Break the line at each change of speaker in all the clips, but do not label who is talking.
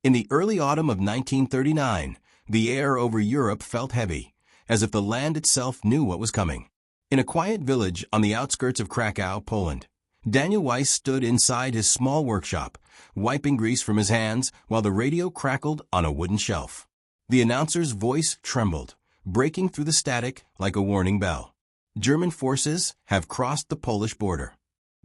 In the early autumn of 1939, the air over Europe felt heavy, as if the land itself knew what was coming. In a quiet village on the outskirts of Krakow, Poland, Daniel Weiss stood inside his small workshop, wiping grease from his hands while the radio crackled on a wooden shelf. The announcer's voice trembled, breaking through the static like a warning bell. German forces have crossed the Polish border.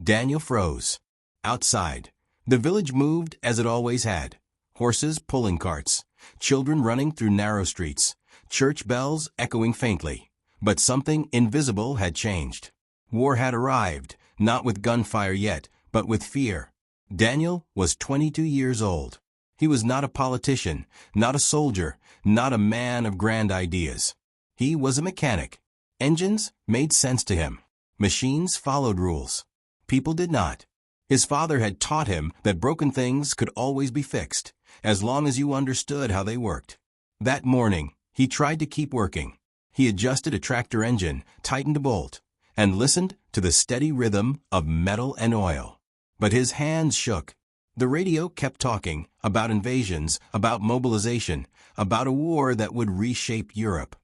Daniel froze. Outside, the village moved as it always had. Horses pulling carts, children running through narrow streets, church bells echoing faintly. But something invisible had changed. War had arrived, not with gunfire yet, but with fear. Daniel was 22 years old. He was not a politician, not a soldier, not a man of grand ideas. He was a mechanic. Engines made sense to him. Machines followed rules. People did not. His father had taught him that broken things could always be fixed, as long as you understood how they worked. That morning, he tried to keep working. He adjusted a tractor engine, tightened a bolt, and listened to the steady rhythm of metal and oil. But his hands shook. The radio kept talking about invasions, about mobilization, about a war that would reshape Europe.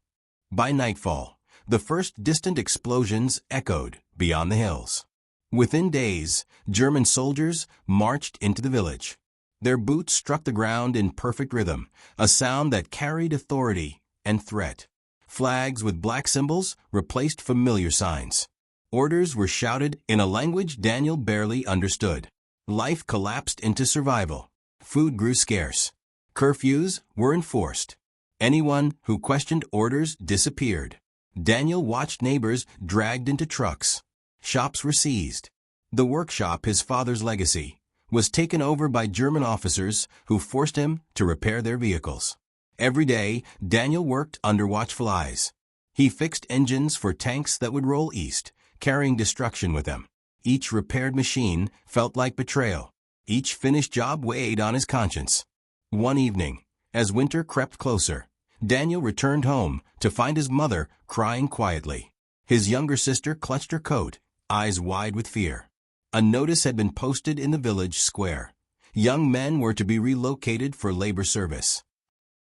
By nightfall, the first distant explosions echoed beyond the hills. Within days, German soldiers marched into the village. Their boots struck the ground in perfect rhythm, a sound that carried authority and threat. Flags with black symbols replaced familiar signs. Orders were shouted in a language Daniel barely understood. Life collapsed into survival. Food grew scarce. Curfews were enforced. Anyone who questioned orders disappeared. Daniel watched neighbors dragged into trucks. Shops were seized. The workshop, his father's legacy, was taken over by German officers who forced him to repair their vehicles. Every day, Daniel worked under watchful eyes. He fixed engines for tanks that would roll east, carrying destruction with them. Each repaired machine felt like betrayal. Each finished job weighed on his conscience. One evening, as winter crept closer, Daniel returned home to find his mother crying quietly. His younger sister clutched her coat, eyes wide with fear. A notice had been posted in the village square. Young men were to be relocated for labor service.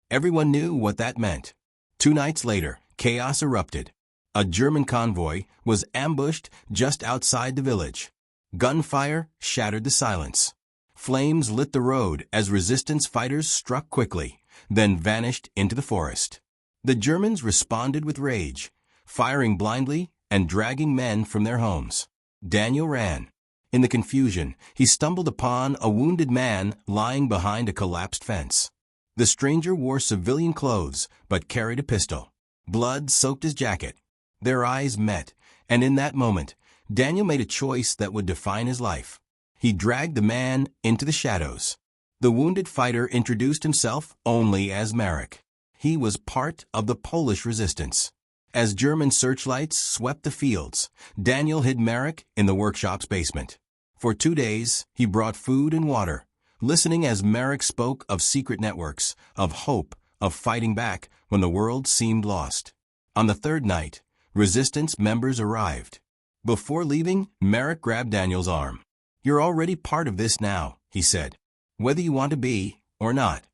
Everyone knew what that meant. 2 nights later, chaos erupted. A German convoy was ambushed just outside the village. Gunfire shattered the silence. Flames lit the road as resistance fighters struck quickly, then vanished into the forest. The Germans responded with rage, firing blindly and dragging men from their homes. Daniel ran. In the confusion, he stumbled upon a wounded man lying behind a collapsed fence. The stranger wore civilian clothes, but carried a pistol. Blood soaked his jacket. Their eyes met, and in that moment, Daniel made a choice that would define his life. He dragged the man into the shadows. The wounded fighter introduced himself only as Marek. He was part of the Polish resistance. As German searchlights swept the fields, Daniel hid Marek in the workshop's basement. For 2 days, he brought food and water, listening as Marek spoke of secret networks, of hope, of fighting back when the world seemed lost. On the 3rd night, resistance members arrived. Before leaving, Marek grabbed Daniel's arm. "You're already part of this now," he said, "whether you want to be or not."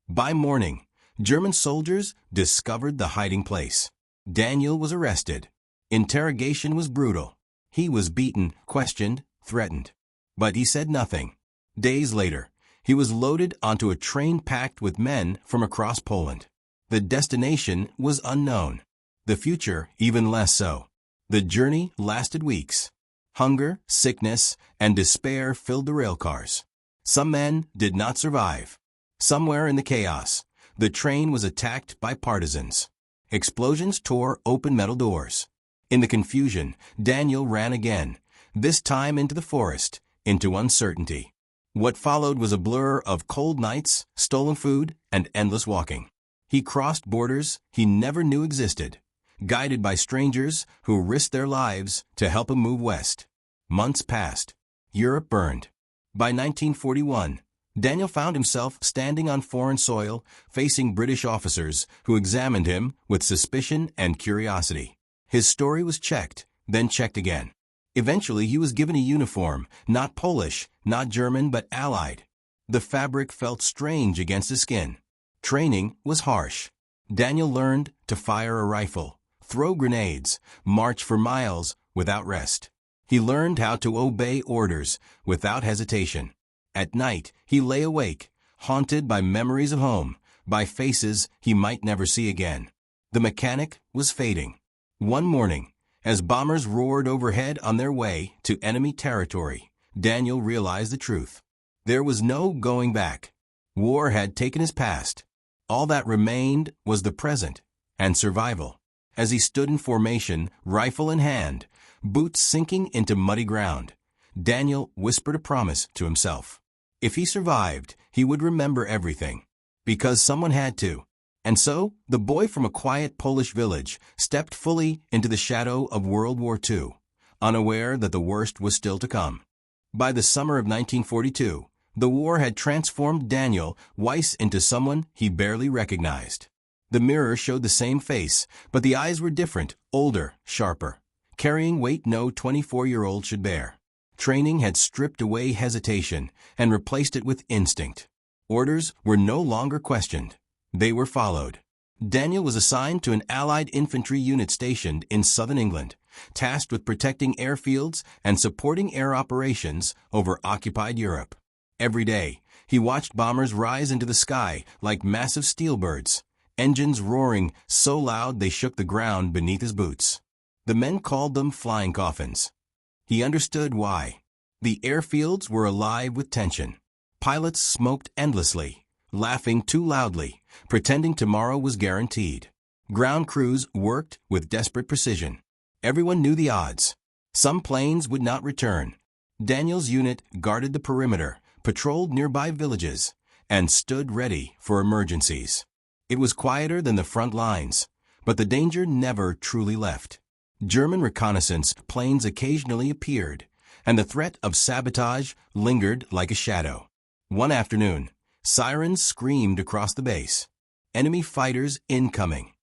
By morning, German soldiers discovered the hiding place. Daniel was arrested. Interrogation was brutal. He was beaten, questioned, threatened. But he said nothing. Days later, he was loaded onto a train packed with men from across Poland. The destination was unknown. The future even less so. The journey lasted weeks. Hunger, sickness, and despair filled the railcars. Some men did not survive. Somewhere in the chaos, the train was attacked by partisans. Explosions tore open metal doors. In the confusion, Daniel ran again, this time into the forest, into uncertainty. What followed was a blur of cold nights, stolen food, and endless walking. He crossed borders he never knew existed, guided by strangers who risked their lives to help him move west. Months passed. Europe burned. By 1941, Daniel found himself standing on foreign soil, facing British officers who examined him with suspicion and curiosity. His story was checked, then checked again. Eventually, he was given a uniform, not Polish, not German, but Allied. The fabric felt strange against his skin. Training was harsh. Daniel learned to fire a rifle, throw grenades, march for miles without rest. He learned how to obey orders without hesitation. At night, he lay awake, haunted by memories of home, by faces he might never see again. The mechanic was fading. One morning, as bombers roared overhead on their way to enemy territory, Daniel realized the truth. There was no going back. War had taken his past. All that remained was the present and survival. As he stood in formation, rifle in hand, boots sinking into muddy ground, Daniel whispered a promise to himself. If he survived, he would remember everything, because someone had to. And so, the boy from a quiet Polish village stepped fully into the shadow of World War II, unaware that the worst was still to come. By the summer of 1942, the war had transformed Daniel Weiss into someone he barely recognized. The mirror showed the same face, but the eyes were different, older, sharper, carrying weight no 24-year-old should bear. Training had stripped away hesitation and replaced it with instinct. Orders were no longer questioned. They were followed. Daniel was assigned to an Allied infantry unit stationed in southern England, tasked with protecting airfields and supporting air operations over occupied Europe. Every day, he watched bombers rise into the sky like massive steel birds, engines roaring so loud they shook the ground beneath his boots. The men called them flying coffins. He understood why. The airfields were alive with tension. Pilots smoked endlessly, laughing too loudly, pretending tomorrow was guaranteed. Ground crews worked with desperate precision. Everyone knew the odds. Some planes would not return. Daniel's unit guarded the perimeter, patrolled nearby villages, and stood ready for emergencies. It was quieter than the front lines, but the danger never truly left. German reconnaissance planes occasionally appeared, and the threat of sabotage lingered like a shadow. One afternoon, sirens screamed across the base. Enemy fighters incoming.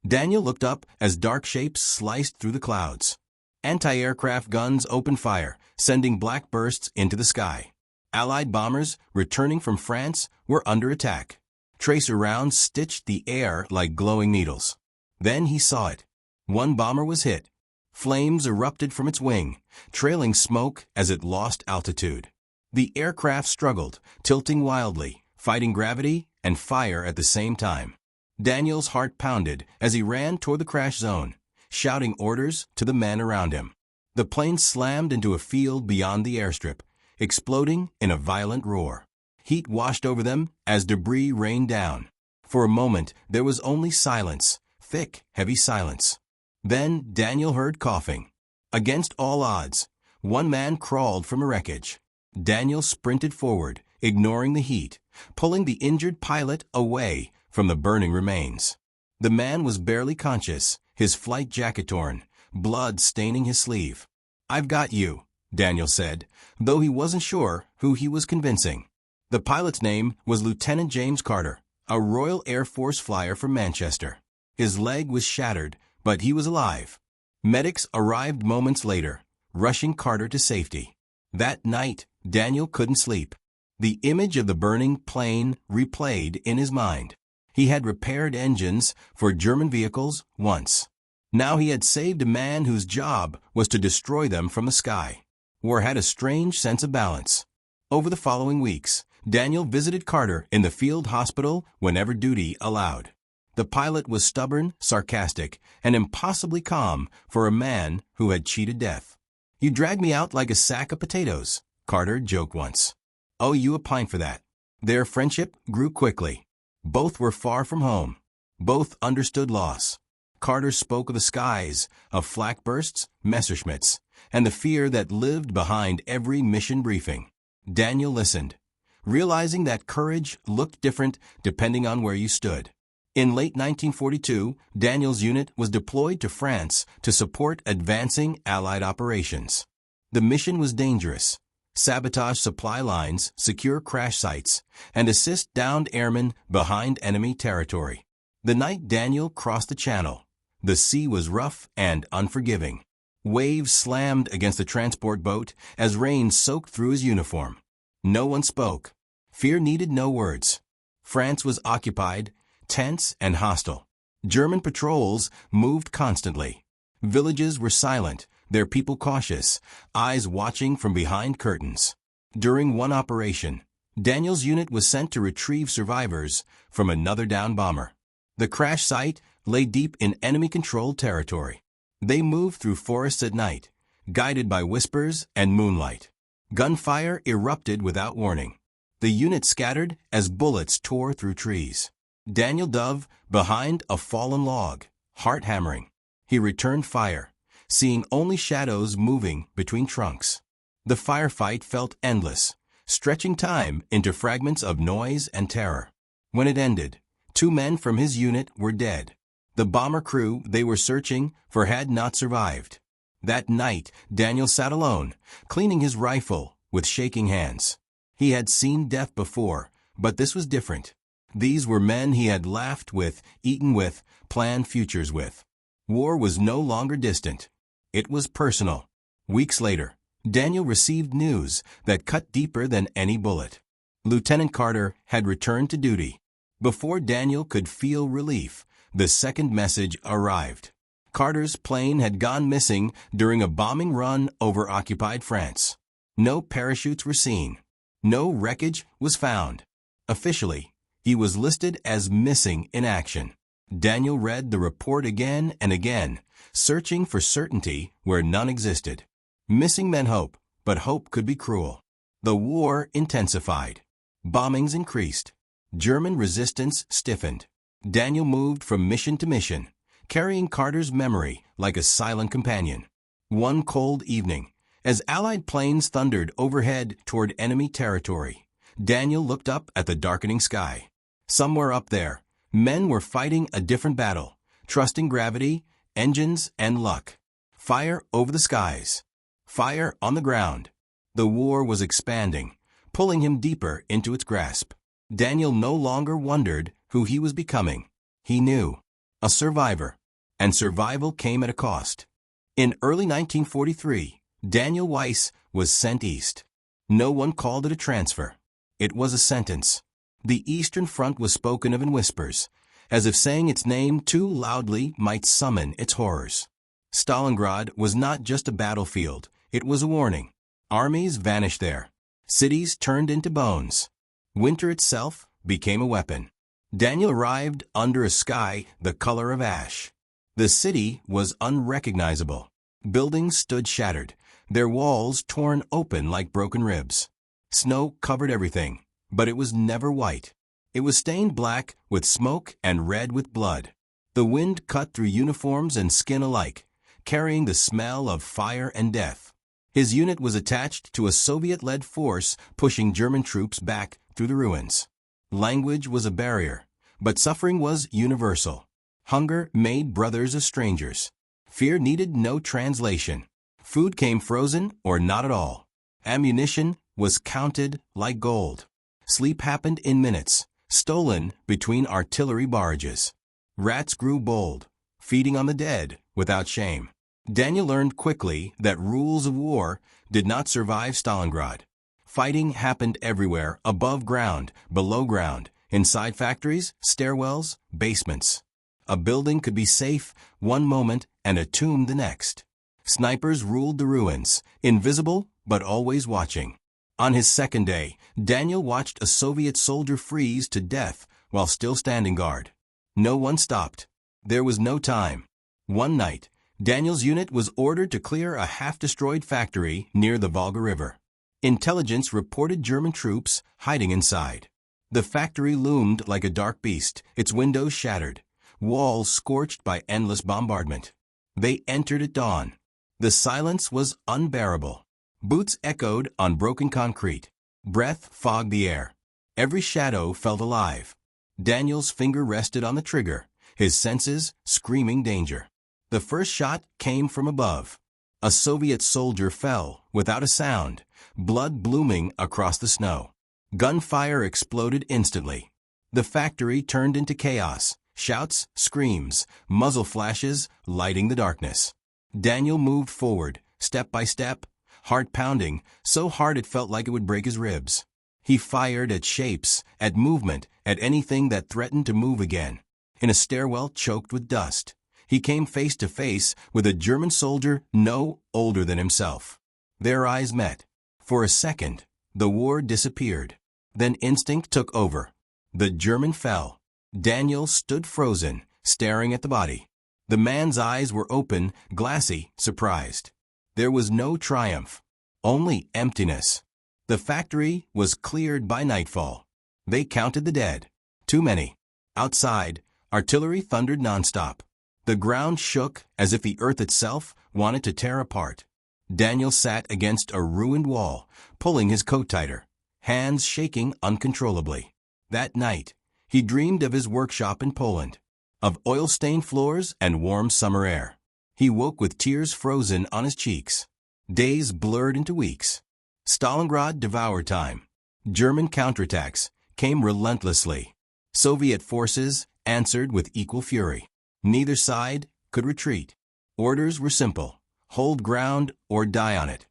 Daniel looked up as dark shapes sliced through the clouds. Anti-aircraft guns opened fire, sending black bursts into the sky. Allied bombers, returning from France, were under attack. Tracer rounds stitched the air like glowing needles. Then he saw it. One bomber was hit. Flames erupted from its wing, trailing smoke as it lost altitude. The aircraft struggled, tilting wildly, fighting gravity and fire at the same time. Daniel's heart pounded as he ran toward the crash zone, shouting orders to the men around him. The plane slammed into a field beyond the airstrip, exploding in a violent roar. Heat washed over them as debris rained down. For a moment, there was only silence, thick, heavy silence. Then Daniel heard coughing. Against all odds, one man crawled from the wreckage. Daniel sprinted forward, ignoring the heat, pulling the injured pilot away from the burning remains. The man was barely conscious, his flight jacket torn, blood staining his sleeve. "I've got you," Daniel said, though he wasn't sure who he was convincing. The pilot's name was Lieutenant James Carter, a Royal Air Force flyer from Manchester. His leg was shattered, but he was alive. Medics arrived moments later, rushing Carter to safety. That night, Daniel couldn't sleep. The image of the burning plane replayed in his mind. He had repaired engines for German vehicles once. Now he had saved a man whose job was to destroy them from the sky. War had a strange sense of balance. Over the following weeks, Daniel visited Carter in the field hospital whenever duty allowed. The pilot was stubborn, sarcastic, and impossibly calm for a man who had cheated death. "You dragged me out like a sack of potatoes," Carter joked once. "Owe you a pint for that." Their friendship grew quickly. Both were far from home. Both understood loss. Carter spoke of the skies, of flak bursts, Messerschmitts, and the fear that lived behind every mission briefing. Daniel listened, realizing that courage looked different depending on where you stood. In late 1942, Daniel's unit was deployed to France to support advancing Allied operations. The mission was dangerous. Sabotage supply lines, secure crash sites, and assist downed airmen behind enemy territory. The night Daniel crossed the channel, the sea was rough and unforgiving. Waves slammed against the transport boat as rain soaked through his uniform. No one spoke. Fear needed no words. France was occupied, tense and hostile. German patrols moved constantly. Villages were silent, their people cautious, eyes watching from behind curtains. During one operation, Daniel's unit was sent to retrieve survivors from another downed bomber. The crash site lay deep in enemy-controlled territory. They moved through forests at night, guided by whispers and moonlight. Gunfire erupted without warning. The unit scattered as bullets tore through trees. Daniel dove behind a fallen log, heart hammering. He returned fire, seeing only shadows moving between trunks. The firefight felt endless, stretching time into fragments of noise and terror. When it ended, 2 men from his unit were dead. The bomber crew they were searching for had not survived. That night, Daniel sat alone, cleaning his rifle with shaking hands. He had seen death before, but this was different. These were men he had laughed with, eaten with, planned futures with. War was no longer distant. It was personal. Weeks later, Daniel received news that cut deeper than any bullet. Lieutenant Carter had returned to duty. Before Daniel could feel relief, the second message arrived. Carter's plane had gone missing during a bombing run over occupied France. No parachutes were seen. No wreckage was found. Officially, he was listed as missing in action. Daniel read the report again and again, searching for certainty where none existed. Missing meant hope, but hope could be cruel. The war intensified. Bombings increased. German resistance stiffened. Daniel moved from mission to mission, carrying Carter's memory like a silent companion. One cold evening, as Allied planes thundered overhead toward enemy territory, Daniel looked up at the darkening sky. Somewhere up there, men were fighting a different battle, trusting gravity, engines, and luck. Fire over the skies. Fire on the ground. The war was expanding, pulling him deeper into its grasp. Daniel no longer wondered who he was becoming. He knew. A survivor. And survival came at a cost. In early 1943, Daniel Weiss was sent east. No one called it a transfer. It was a sentence. The Eastern Front was spoken of in whispers, as if saying its name too loudly might summon its horrors. Stalingrad was not just a battlefield, it was a warning. Armies vanished there. Cities turned into bones. Winter itself became a weapon. Daniel arrived under a sky the color of ash. The city was unrecognizable. Buildings stood shattered, their walls torn open like broken ribs. Snow covered everything, but it was never white. It was stained black with smoke and red with blood. The wind cut through uniforms and skin alike, carrying the smell of fire and death. His unit was attached to a Soviet-led force pushing German troops back through the ruins. Language was a barrier, but suffering was universal. Hunger made brothers of strangers. Fear needed no translation. Food came frozen or not at all. Ammunition was counted like gold. Sleep happened in minutes, stolen between artillery barrages. Rats grew bold, feeding on the dead without shame. Daniel learned quickly that rules of war did not survive Stalingrad. Fighting happened everywhere, above ground, below ground, inside factories, stairwells, basements. A building could be safe one moment and a tomb the next. Snipers ruled the ruins, invisible but always watching. On his second day, Daniel watched a Soviet soldier freeze to death while still standing guard. No one stopped. There was no time. One night, Daniel's unit was ordered to clear a half-destroyed factory near the Volga River. Intelligence reported German troops hiding inside. The factory loomed like a dark beast, its windows shattered, walls scorched by endless bombardment. They entered at dawn. The silence was unbearable. Boots echoed on broken concrete. Breath fogged the air. Every shadow felt alive. Daniel's finger rested on the trigger, his senses screaming danger. The first shot came from above. A Soviet soldier fell without a sound, blood blooming across the snow. Gunfire exploded instantly. The factory turned into chaos, shouts, screams, muzzle flashes lighting the darkness. Daniel moved forward, step by step, heart pounding, so hard it felt like it would break his ribs. He fired at shapes, at movement, at anything that threatened to move again. In a stairwell choked with dust, he came face to face with a German soldier no older than himself. Their eyes met. For a second, the war disappeared. Then instinct took over. The German fell. Daniel stood frozen, staring at the body. The man's eyes were open, glassy, surprised. There was no triumph, only emptiness. The factory was cleared by nightfall. They counted the dead. Too many. Outside, artillery thundered nonstop. The ground shook as if the earth itself wanted to tear apart. Daniel sat against a ruined wall, pulling his coat tighter, hands shaking uncontrollably. That night, he dreamed of his workshop in Poland, of oil-stained floors and warm summer air. He woke with tears frozen on his cheeks. Days blurred into weeks. Stalingrad devoured time. German counterattacks came relentlessly. Soviet forces answered with equal fury. Neither side could retreat. Orders were simple: hold ground or die on it.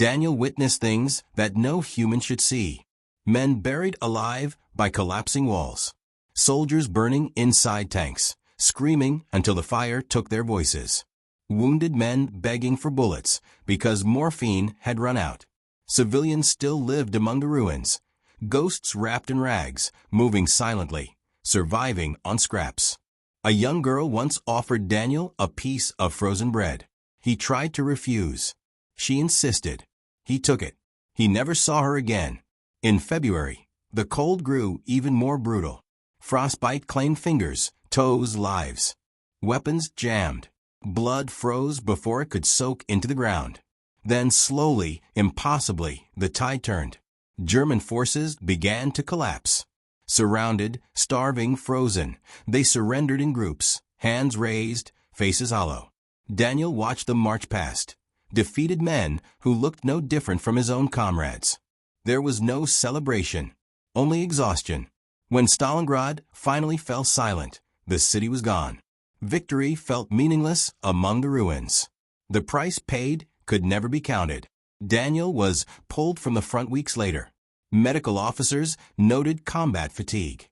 Daniel witnessed things that no human should see. Men buried alive by collapsing walls. Soldiers burning inside tanks, screaming until the fire took their voices. Wounded men begging for bullets because morphine had run out. Civilians still lived among the ruins. Ghosts wrapped in rags, moving silently, surviving on scraps. A young girl once offered Daniel a piece of frozen bread. He tried to refuse. She insisted. He took it. He never saw her again. In February, the cold grew even more brutal. Frostbite claimed fingers, toes, lives. Weapons jammed. Blood froze before it could soak into the ground. Then slowly, impossibly, the tide turned. German forces began to collapse. Surrounded, starving, frozen, they surrendered in groups, hands raised, faces hollow. Daniel watched them march past, defeated men who looked no different from his own comrades. There was no celebration, only exhaustion. When Stalingrad finally fell silent, the city was gone. Victory felt meaningless among the ruins. The price paid could never be counted. Daniel was pulled from the front weeks later. Medical officers noted combat fatigue.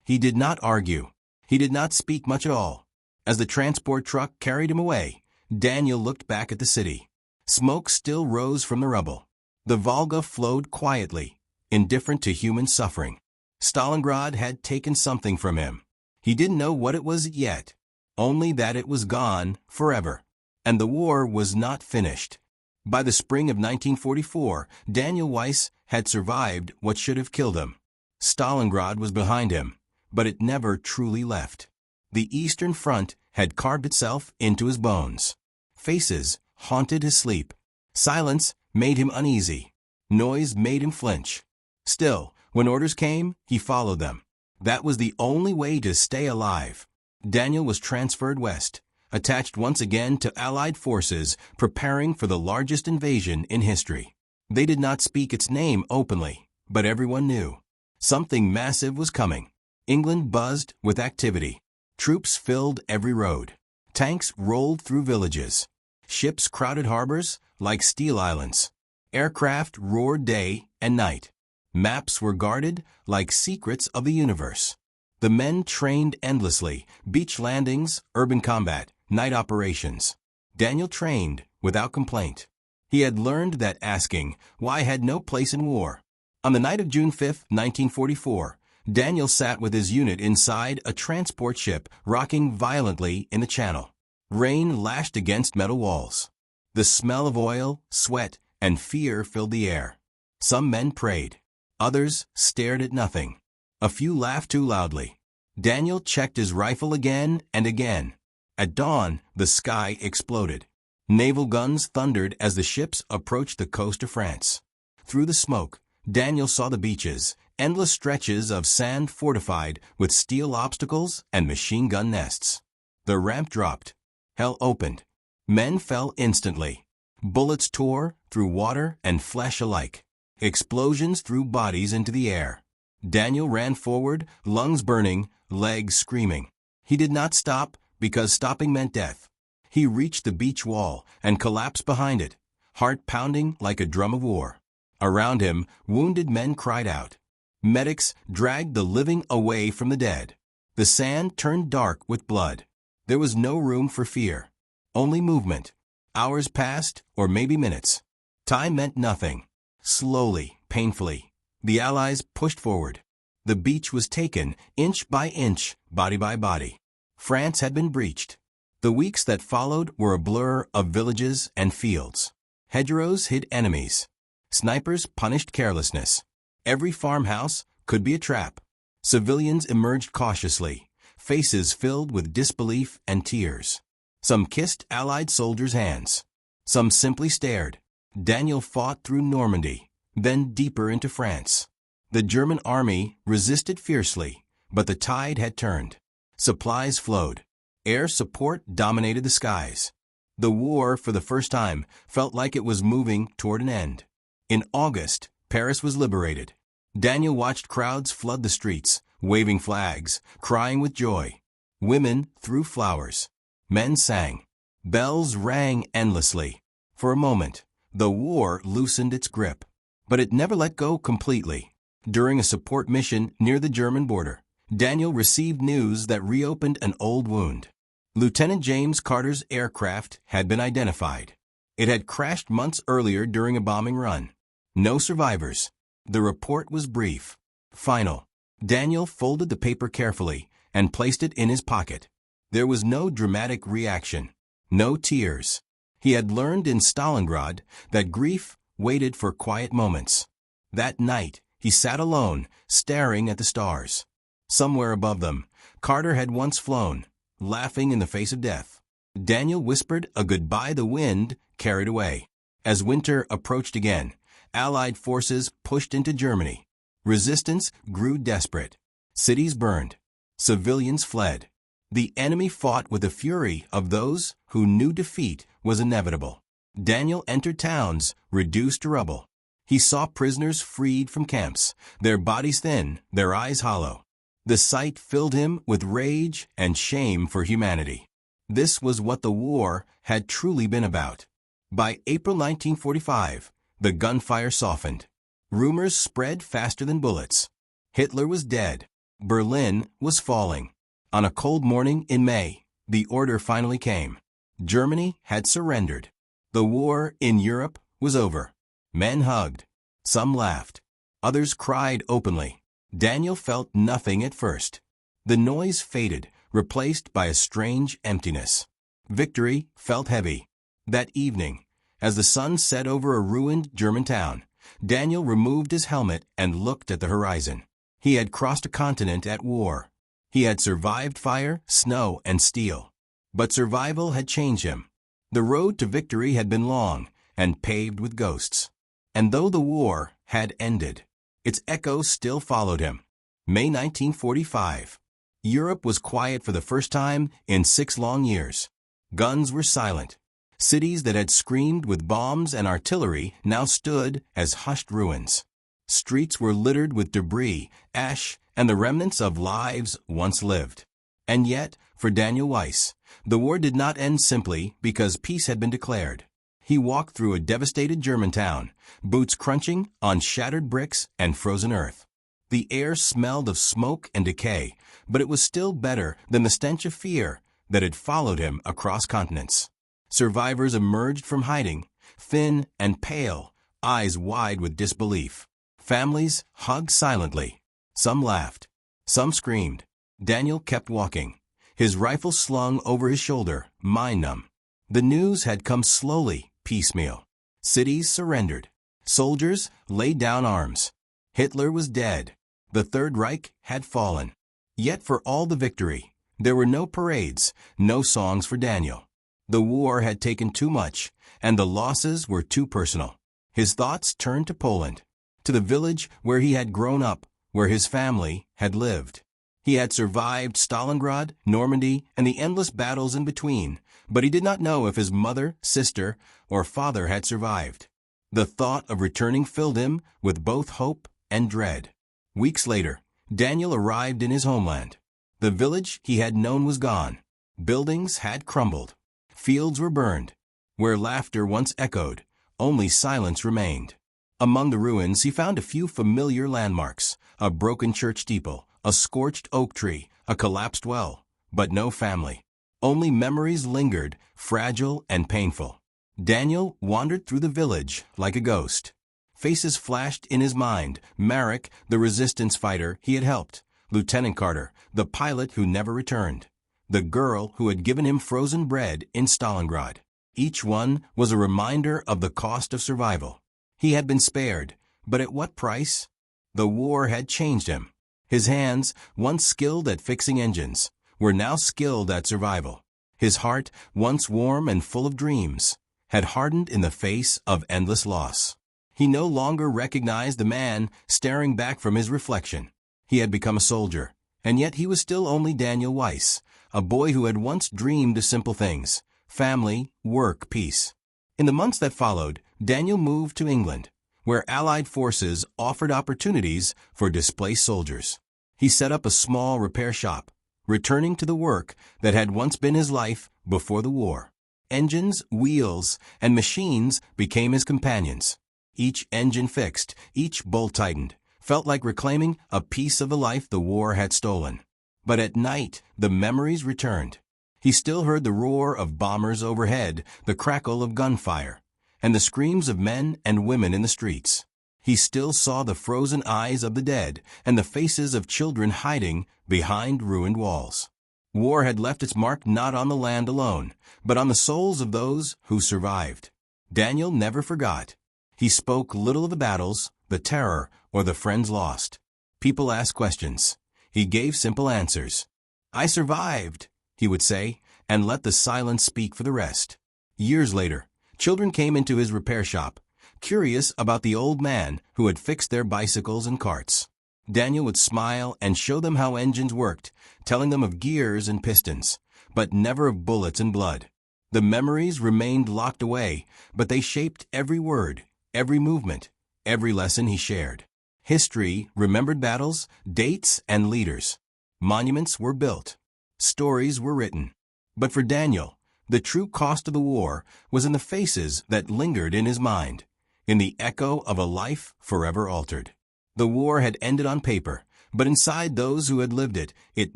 He did not argue. He did not speak much at all. As the transport truck carried him away, Daniel looked back at the city. Smoke still rose from the rubble. The Volga flowed quietly, indifferent to human suffering. Stalingrad had taken something from him. He didn't know what it was yet, only that it was gone forever. And the war was not finished. By the spring of 1944, Daniel Weiss had survived what should have killed him. Stalingrad was behind him, but it never truly left. The Eastern Front had carved itself into his bones. Faces haunted his sleep. Silence made him uneasy. Noise made him flinch. Still, when orders came, he followed them. That was the only way to stay alive. Daniel was transferred west, attached once again to Allied forces preparing for the largest invasion in history. They did not speak its name openly, but everyone knew. Something massive was coming. England buzzed with activity. Troops filled every road. Tanks rolled through villages. Ships crowded harbors like steel islands. Aircraft roared day and night. Maps were guarded like secrets of the universe. The men trained endlessly: beach landings, urban combat, night operations. Daniel trained without complaint. He had learned that asking why had no place in war. On the night of June 5, 1944, Daniel sat with his unit inside a transport ship rocking violently in the channel. Rain lashed against metal walls. The smell of oil, sweat, and fear filled the air. Some men prayed. Others stared at nothing. A few laughed too loudly. Daniel checked his rifle again and again. At dawn, the sky exploded. Naval guns thundered as the ships approached the coast of France. Through the smoke, Daniel saw the beaches, endless stretches of sand fortified with steel obstacles and machine gun nests. The ramp dropped. Hell opened. Men fell instantly. Bullets tore through water and flesh alike. Explosions threw bodies into the air. Daniel ran forward, lungs burning, legs screaming. He did not stop because stopping meant death. He reached the beach wall and collapsed behind it, heart pounding like a drum of war. Around him, wounded men cried out. Medics dragged the living away from the dead. The sand turned dark with blood. There was no room for fear. Only movement. Hours passed, or maybe minutes. Time meant nothing. Slowly, painfully, the Allies pushed forward. The beach was taken, inch by inch, body by body. France had been breached. The weeks that followed were a blur of villages and fields. Hedgerows hid enemies. Snipers punished carelessness. Every farmhouse could be a trap. Civilians emerged cautiously, faces filled with disbelief and tears. Some kissed Allied soldiers' hands. Some simply stared. Daniel fought through Normandy, then deeper into France. The German army resisted fiercely, but the tide had turned. Supplies flowed. Air support dominated the skies. The war, for the first time, felt like it was moving toward an end. In August, Paris was liberated. Daniel watched crowds flood the streets, waving flags, crying with joy. Women threw flowers. Men sang. Bells rang endlessly. For a moment, the war loosened its grip. But it never let go completely. During a support mission near the German border, Daniel received news that reopened an old wound. Lieutenant James Carter's aircraft had been identified. It had crashed months earlier during a bombing run. No survivors. The report was brief. Final. Daniel folded the paper carefully and placed it in his pocket. There was no dramatic reaction. No tears. He had learned in Stalingrad that grief waited for quiet moments. That night, he sat alone, staring at the stars. Somewhere above them, Carter had once flown, laughing in the face of death. Daniel whispered a goodbye the wind carried away. As winter approached again, Allied forces pushed into Germany. Resistance grew desperate. Cities burned. Civilians fled. The enemy fought with the fury of those who knew defeat was inevitable. Daniel entered towns, reduced to rubble. He saw prisoners freed from camps, their bodies thin, their eyes hollow. The sight filled him with rage and shame for humanity. This was what the war had truly been about. By April 1945, the gunfire softened. Rumors spread faster than bullets. Hitler was dead. Berlin was falling. On a cold morning in May, the order finally came. Germany had surrendered. The war in Europe was over. Men hugged. Some laughed. Others cried openly. Daniel felt nothing at first. The noise faded, replaced by a strange emptiness. Victory felt heavy. That evening, as the sun set over a ruined German town, Daniel removed his helmet and looked at the horizon. He had crossed a continent at war. He had survived fire, snow, and steel. But survival had changed him. The road to victory had been long and paved with ghosts. And though the war had ended, its echoes still followed him. May 1945. Europe was quiet for the first time in 6 long years. Guns were silent. Cities that had screamed with bombs and artillery now stood as hushed ruins. Streets were littered with debris, ash, and the remnants of lives once lived. And yet, for Daniel Weiss, the war did not end simply because peace had been declared. He walked through a devastated German town, boots crunching on shattered bricks and frozen earth. The air smelled of smoke and decay, but it was still better than the stench of fear that had followed him across continents. Survivors emerged from hiding, thin and pale, eyes wide with disbelief. Families hugged silently. Some laughed. Some screamed. Daniel kept walking, his rifle slung over his shoulder, mind-numb. The news had come slowly, piecemeal. Cities surrendered. Soldiers laid down arms. Hitler was dead. The Third Reich had fallen. Yet for all the victory, there were no parades, no songs for Daniel. The war had taken too much, and the losses were too personal. His thoughts turned to Poland, to the village where he had grown up, where his family had lived. He had survived Stalingrad, Normandy, and the endless battles in between, but he did not know if his mother, sister, or father had survived. The thought of returning filled him with both hope and dread. Weeks later, Daniel arrived in his homeland. The village he had known was gone. Buildings had crumbled. Fields were burned. Where laughter once echoed, only silence remained. Among the ruins, he found a few familiar landmarks, a broken church steeple, a scorched oak tree, a collapsed well, but no family. Only memories lingered, fragile and painful. Daniel wandered through the village like a ghost. Faces flashed in his mind: Marek, the resistance fighter he had helped; Lieutenant Carter, the pilot who never returned; the girl who had given him frozen bread in Stalingrad. Each one was a reminder of the cost of survival. He had been spared, but at what price? The war had changed him. His hands, once skilled at fixing engines, were now skilled at survival. His heart, once warm and full of dreams, had hardened in the face of endless loss. He no longer recognized the man staring back from his reflection. He had become a soldier, and yet he was still only Daniel Weiss, a boy who had once dreamed of simple things: family, work, peace. In the months that followed, Daniel moved to England, where Allied forces offered opportunities for displaced soldiers. He set up a small repair shop, returning to the work that had once been his life before the war. Engines, wheels, and machines became his companions. Each engine fixed, each bolt tightened, felt like reclaiming a piece of the life the war had stolen. But at night, the memories returned. He still heard the roar of bombers overhead, the crackle of gunfire, and the screams of men and women in the streets. He still saw the frozen eyes of the dead and the faces of children hiding behind ruined walls. War had left its mark not on the land alone, but on the souls of those who survived. Daniel never forgot. He spoke little of the battles, the terror, or the friends lost. People asked questions. He gave simple answers. "I survived," he would say, and let the silence speak for the rest. Years later, children came into his repair shop, curious about the old man who had fixed their bicycles and carts. Daniel would smile and show them how engines worked, telling them of gears and pistons, but never of bullets and blood. The memories remained locked away, but they shaped every word, every movement, every lesson he shared. History remembered battles, dates, and leaders. Monuments were built. Stories were written. But for Daniel, the true cost of the war was in the faces that lingered in his mind, in the echo of a life forever altered. The war had ended on paper, but inside those who had lived it, it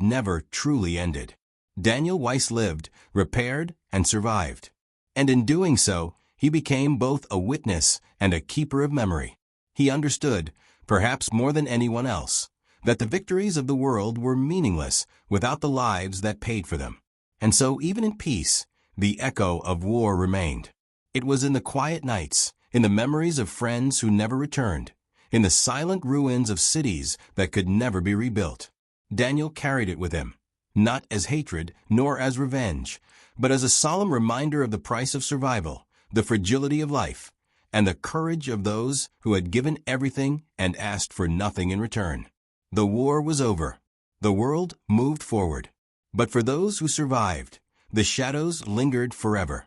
never truly ended. Daniel Weiss lived, repaired, and survived. And in doing so, he became both a witness and a keeper of memory. He understood, perhaps more than anyone else, that the victories of the world were meaningless without the lives that paid for them. And so even in peace, the echo of war remained. It was in the quiet nights, in the memories of friends who never returned, in the silent ruins of cities that could never be rebuilt. Daniel carried it with him, not as hatred nor as revenge, but as a solemn reminder of the price of survival, the fragility of life, and the courage of those who had given everything and asked for nothing in return. The war was over. The world moved forward. But for those who survived, the shadows lingered forever.